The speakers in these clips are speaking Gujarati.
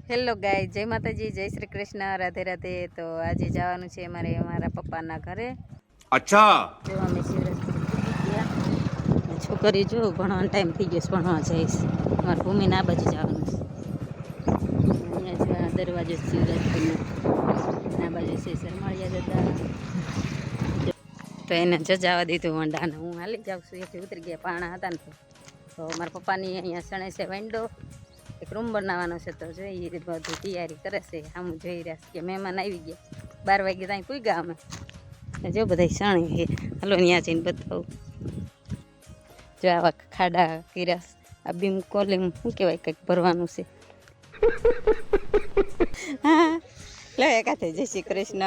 હેલો ગાય, જય માતાજી, જય શ્રી કૃષ્ણ, રાધે રાધે। તો આજે જવાનું છે અમારે અમારા પપ્પાના ઘરે। અચ્છા જો અમે શિવરાજપુર ગયા। છોકરી જો ભણવાનો ટાઈમ થઈ ગયો, ભણવા જઈશ। અમારા ભૂમિને આ બાજુ જવાનું છે। અહીંયા જો આ દરવાજો શિવરાજપુરનો, આ બાજુ છે શરમાળિયા જતા। તો એને જજાવા દીધું વંડાને, હું હાલી જાઉં છું। એથી ઉતરી ગયા, પાણા હતા ને તો મારા પપ્પાની અહીંયા સણે છે વિન્ડો, એક રૂમ બનાવવાનો છે। તો જોઈ બધું તૈયારી કરે છે। આમ જોઈ રહ્યા છે કે મહેમાન આવી ગયા। 12 વાગે ત્યાં પૂગ્યા અમે। જો બધા સણી છે, હાલો ત્યાં જઈને બતાવું। જો આવા ખાડા કર્યા, આ બીમ કોલિંગ શું કહેવાય, કંઈક ભરવાનું છે। હા લે એકાથે જય શ્રી કૃષ્ણ,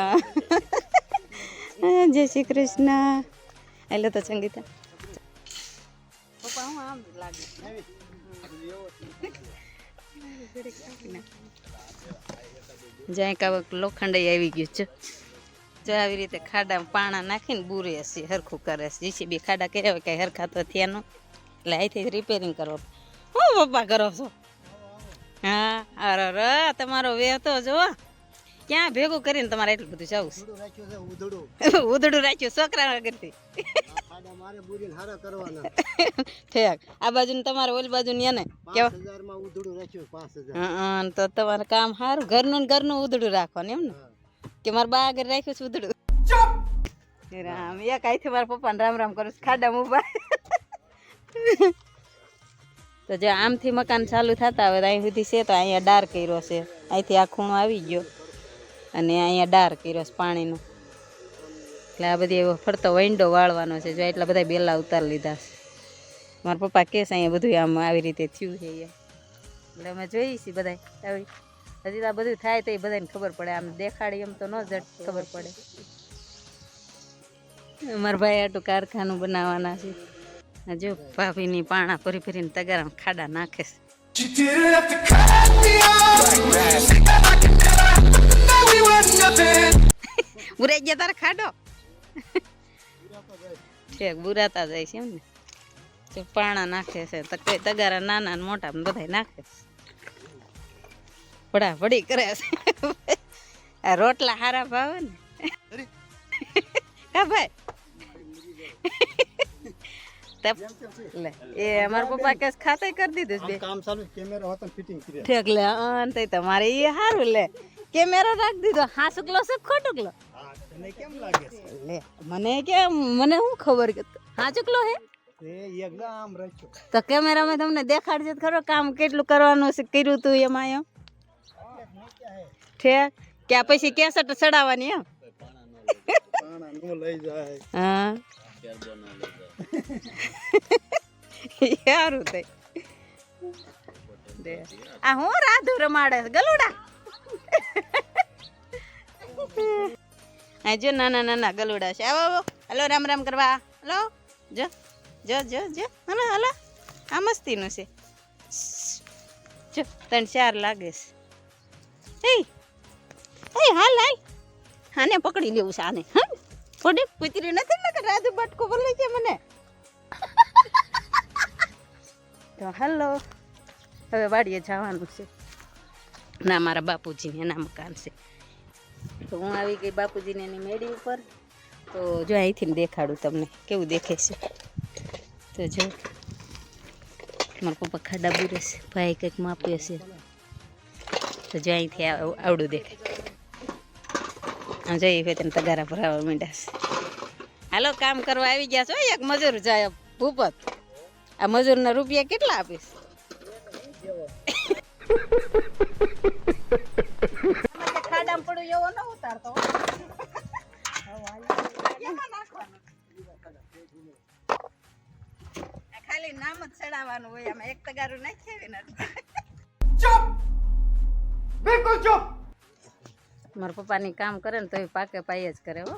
જય શ્રી કૃષ્ણ। એટલે તો સંગીતા પપ્પા હું આમ લાગે જ્યાં કાવક લોખંડ આવી ગયું છે। જો આવી રીતે ખાડા પાણા નાખીને બુરે છે, હરખું કરે છે। જીસીબી ખાડા કર્યા હોય, કાંઈ હરખા તો થયા ન, એટલે અહીંથી રિપેરિંગ કરો। હું પપ્પા કરો છો? હા અરે તમારો વેહ તો જો ક્યાં ભેગું કરીને તમારે એટલું બધું જવું છે? ઉધડું રાખ્યું છોકરા વગરથી। ઠેક આ બાજુ ને તમારે ઓલી બાજુ ને એને કેવા તો તમારે કામ સારું, ઘરનું ઘરનું ઉધડું રાખવાનું એમ ને? કે મારા બા આગળ રાખ્યું છે ઉધડું? રામ એક અહીંથી મારા પપ્પાને રામ રામ કરું છું, ખાડા ઉભા। તો જે આમથી મકાન ચાલુ થતા હવે અહીં સુધી છે, તો અહીંયા ડાર કર્યો છે। અહીંથી આ ખૂણો આવી ગયો અને અહીંયા ડાર કર્યો છે પાણીનો, એટલે આ બધી એવો ફરતો વિન્ડો વાળવાનો છે। જો એટલા બધા બેલા ઉતારી લીધા છે। મારા પપ્પા કહે છે અહીંયા બધું આમ આવી રીતે થયું છે અહીંયા, એટલે અમે જોઈએ છીએ બધા આવી। હજી તો આ બધું થાય તો એ બધાને ખબર પડે, આમ દેખાડી એમ તો ન જ ખબર પડે। અમારા ભાઈ આટલું કારખાનું બનાવવાના છે। જો ભાભીની પાણા ફરી ફરીને તગારામાં ખાડા નાખે છે। બુરાઈ ગયા તારા ખાડો? ઠેક બુરાતા જાય છે એમ ને? જો પાણા નાખે છે, તગારા નાના ને મોટા બધા નાખે છે, ભડા ભડી કરે છે। આ રોટલા હારા ભાવે ને? હા ભાઈ લે એ અમારા પપ્પા કેસ ખાતે કરી દીધું બે કામ ચાલુ, કેમેરો હતો ફિટિંગ કરી ઠેક લે અંત તમારે એ સારું લે કેમેરો રાખી દીધો। હાસુકલો છે ખોટુકલો? તને કેમ લાગે છે? લે મને કેમ, મને શું ખબર કે હાચુકલો હે? એકદમ રાખ્યો તો કેમેરામાં તમને દેખાડજે ખરો કામ કેટલું કરવાનું છે, કર્યું તું એમાં એમ? ઠેક કે પછી કેસેટ ચડાવવાની એમ? હા સારું થઈ આ હું રાધુ રમાડે ગલુડા। આ જો નાના નાના ગલુડા છે। આવો હલો રામ રામ કરવા, હલો જો જો જો જો હલો હલો આ મસ્તીનું છે। જો 3-4 લાગે છે। એ હાલ હાલ આને પકડી લેવું છે, આને હા થોડી કૂતરી નથી ને કે રાધુ બટકો બોલે છે મને। તો હલો હવે વાડીએ જવાનું છે ના, મારા બાપુજીને એના મકાન છે। તો હું આવી ગઈ બાપુજીને એની મેડી ઉપર। તો જો અહીંથી દેખાડું તમને કેવું દેખે છે। તો જો મારા પપ્પા ખાડા બુરે છે, ભાઈ કંઈક માપે છે। તો જો અહીંથી આવડું દેખાય। જઈ હોય તેને તગારા ભરાવા માંડ્યા છે। હાલો કામ કરવા આવી ગયા છો। એક મજૂર જાય ભૂપત, આ મજૂરના રૂપિયા કેટલા આપીશ? ખાડામાં પડ્યું એવો ન ઉતારતો, ખાલી નામ જ ચડાવવાનું હોય, આમાં એક તગારું નાખીએ ને। ચૂપ, બિલકુલ ચૂપ। મારા પપ્પાની કામ કરે ને તો એ પાકે પાયે જ કરે હો।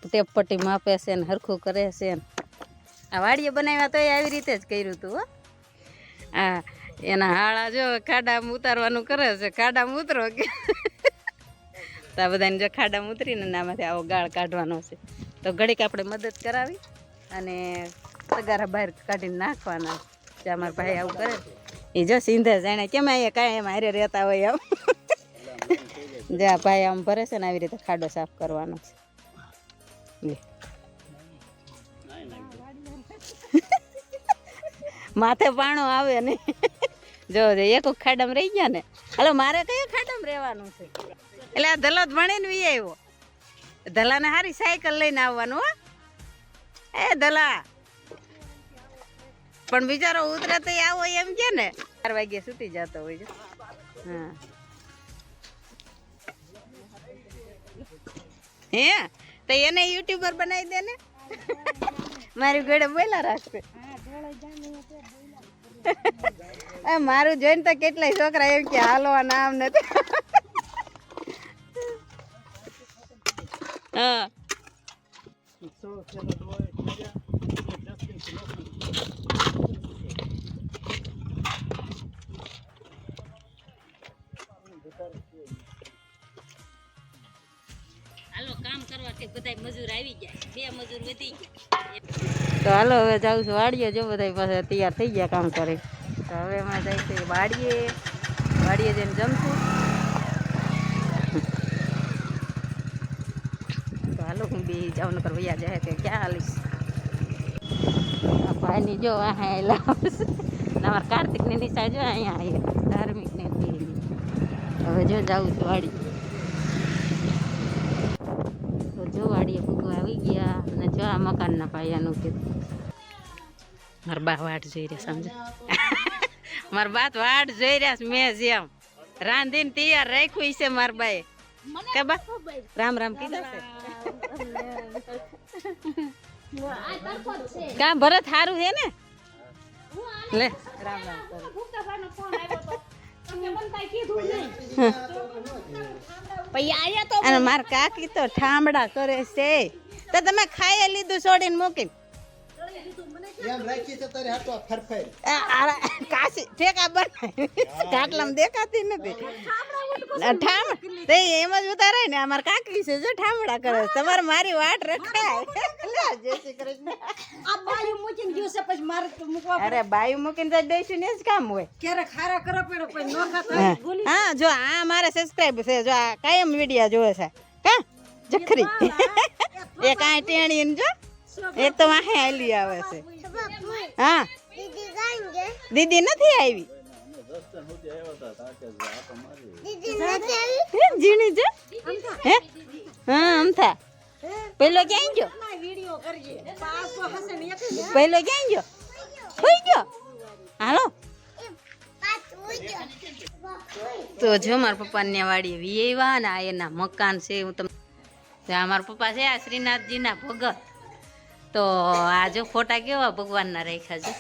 ટેપ પટ્ટી માપે છે ને હરખું કરે છે ને। આ વાડીએ બનાવ્યા તો આવી રીતે જ કર્યું હતું હો। આ એના હાળા જો ખાડામાં ઉતારવાનું કરે છે, ખાડામાં ઉતરો કે તો આ બધાને જો ખાડામાં ઉતરીને આમાંથી આવો ગાળ કાઢવાનો છે। તો ઘડીક આપણે મદદ કરાવી અને તગારા બહાર કાઢીને નાખવાના। જે અમારા ભાઈ આવું કરે એ જો સિંધે જાણે કેમ અહીંયા કાંઈ એમ હારે રહેતા હોય એમ જ્યાં ભાઈ આમ ભરે છે ને આવી રીતે ખાડો સાફ કરવાનો છે લે. માથે પાણો આવે ને જો એક ખાડામાં રહી ગયા ને. હાલો મારે કયો ખાડામાં રહેવાનું છે એટલે આ ધલો ભણીને વી આવ્યો. ધલાને હારી સાયકલ લઈને આવવાનું હો એ ધલા. પણ બિચારો ઉતરે તો આવો એમ કે ને 4 વાગે સુતી જતો હોય છે. હા હે તો એને યુટ્યુબર બનાવી દે ને મારી ઘોડે બોલા રાખશે. મારું જોઈને તો કેટલાય છોકરા એમ કે હાલો આ નામ નથી. હા હાલો કામ કરવા બધા મજૂર આવી ગયા. 2 મજૂર વધી ગયા. તો હાલો હવે જાઉં છું વાડીએ. જો બધા પાસે તૈયાર થઈ ગયા કામ કરી. તો હવે એમાં જાય છે વાડીએ જઈને જમશું. તો હાલો હું બી જાઉં નકર વૈયા જાય તો ક્યાં હાલીશ. ભાઈની જો અહીંયા આવશે. અમારા કાર્તિકની નિશા જો અહીંયા આવી ધાર્મિકને. હવે જો જાઉં છું વાડી. તો જો વાડીએ ભૂગવા આવી ગયા અને જો આ મકાનના પાયાનું કીધું. મારા બા વાટ જોઈ રહ્યા સમજો. મારા બા વાટ જોઈ રહ્યા મેં જેમ રાંધીને તૈયાર રાખ્યું છે મારા બાએ. કે બા રામ રામ કીધા છે. કા ભરત સારું છે ને લે રામ રામ અને મારા કાકી તો ઠામડા કરે છે. તો તમે ખાઈ લીધું છોડીને મૂકીને કાટલામાં દેખાતી નથી. એમ જ ઉતારાય ને અમારે કાકી છે જો ઠામડા કરે. તમારે મારી વાટ રખાય. અરે બાયું મૂકીને દઈશું ને જ કામ હોય. હા જો આ મારે સબસ્ક્રાઈબ છે. જો આ કાયમ વિડીયો જોવે છે. કા જખરી એ કાંઈ ટેણી જો એક તો વાહે આલી આવે છે. હા દીદી નથી આવી. જીણી છે હે હા અમથા પેલો ક્યાં ગયો. પેલો ક્યાં ગયો. હોઈ ગયો. હાલો તો જો મારા પપ્પાને વાડીએ વીવા ને આ એના મકાન છે. હું તમને મારા પપ્પા છે આ શ્રીનાથજીના ભગત. તો આ જો ફોટા કેવા ભગવાનના રાખ્યા છે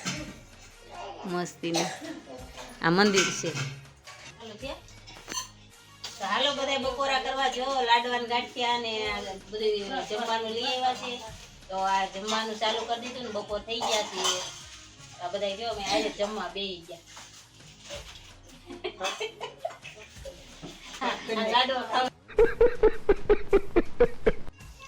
મસ્તીના. આ મંદિર છે. હાલો બધા બપોરા કરવા જો લાડવાન ગાંઠિયા ને બધું જમવાનું લઈ આવ્યા છે. તો આ જમવાનું ચાલુ કરી દીધું ને બપોર થઈ ગયા છે. આ બધા જો અમે આજે જમવા બેસી ગયા.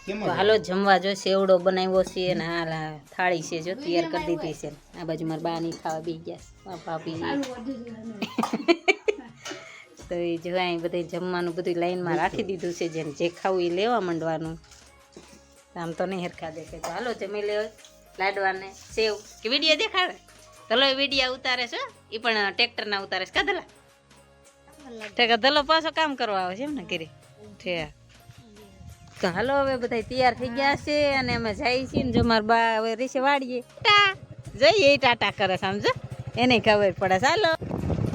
તો હાલો જમવા જો સેવડો બનાવ્યો છે ને હાલ થાળી છે જો તૈયાર કરી દીધી છે. આ બાજુ મારા બા ની ખાવા બેસી ગયા ભાભી. તો એ જો અહીં બધે જમવાનું બધું લાઈનમાં રાખી દીધું છે. જેને જે ખાવું એ લેવા માંડવાનું. આમ તો નહીં હરખા દેખાય. તો હાલો જમી લે લાડવાને સેવ કે વિડીયો દેખાડે. ધલો વિડીયો ઉતારે છે. એ પણ ટ્રેક્ટરના ઉતારે છે. કા ધલા ઠેકા ધલો પાછો કામ કરવા આવે છે એમ ને કરી ઠે. તો હાલો હવે બધા તૈયાર થઈ ગયા છે અને અમે જાય છીએ ને જો મારા બા હવે રીસે વાડીએ જઈએ એ ટાટા કરે સમજો એને ખબર પડે. ચાલો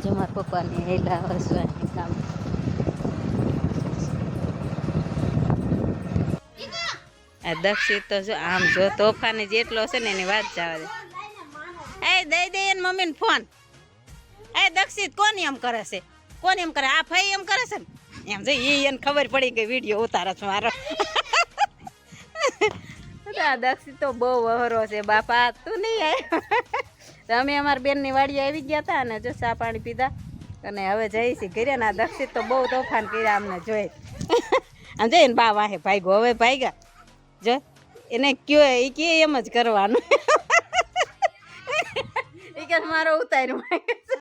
જો મારા પપ્પાને હેલા હસવાની કામ. આ દક્ષિત તો જો આમ જો તોફાની જેટલો છે ને એની વાત જવા દે. એ દઈ દે એને મમ્મીને ફોન. એ દક્ષિત કોણ એમ કરે છે. કોણ એમ કરે. આ ભાઈ એમ કરે છે ને એમ જો એને ખબર પડી કે વિડીયો ઉતારે છે મારો. દક્ષિત તો બહુ વહરો છે બાપા. તું નહીં આવ્યો. અમે અમારા બેનની વાડીએ આવી ગયા હતા ને જો ચા પાણી પીધા અને હવે જઈશી ઘરે. ને આ દક્ષિત તો બહુ તોફાન કર્યા અમને જોઈ. આમ જોઈ ને બા વાહે ભાગ્યો. હવે ભાગ્યા જો એને કયો એ કે એમ જ કરવાનું. એ કે મારો ઉતાર્યું